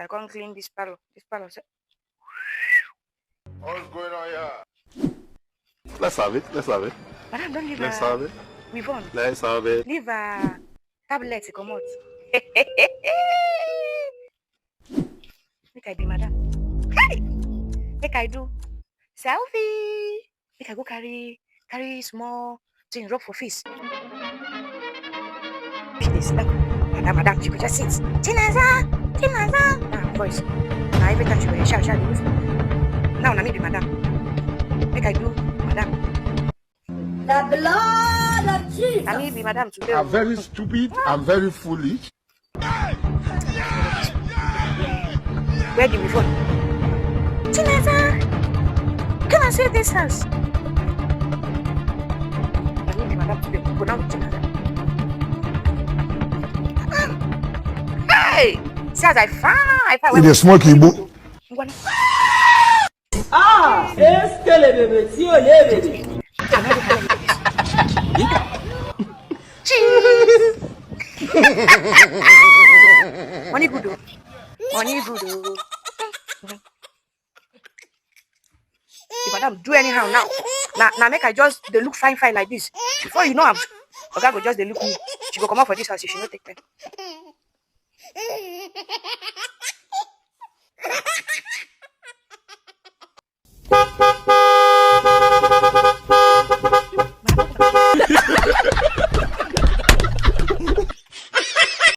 I can't clean this parlor. This parlor. What's going on here? Let's have it. Madam, don't leave Let's have it. We've on. Let's have it. Leave a tablet to come out. Make I be madam. Hey! Make I do selfie. Make I go carry small thing rub for face. This madam, she could just sit. Tinaza. Voice. Now every time she will shout. Now me be madam. Make I do madam. The blood of Jesus. I be madam today. I'm very stupid. I'm very foolish. Where did we phone? Tinaza, come and see this house. I be madam today. Go down with Tinaza. Hey! See as I find. With a smoky book. Ah, est-ce que les bébés, si on les bébés. Money good. If madam do anyhow now make I just they look fine like this. Before you know I'm Oga go just they look me. She go come out for this house. She no take time.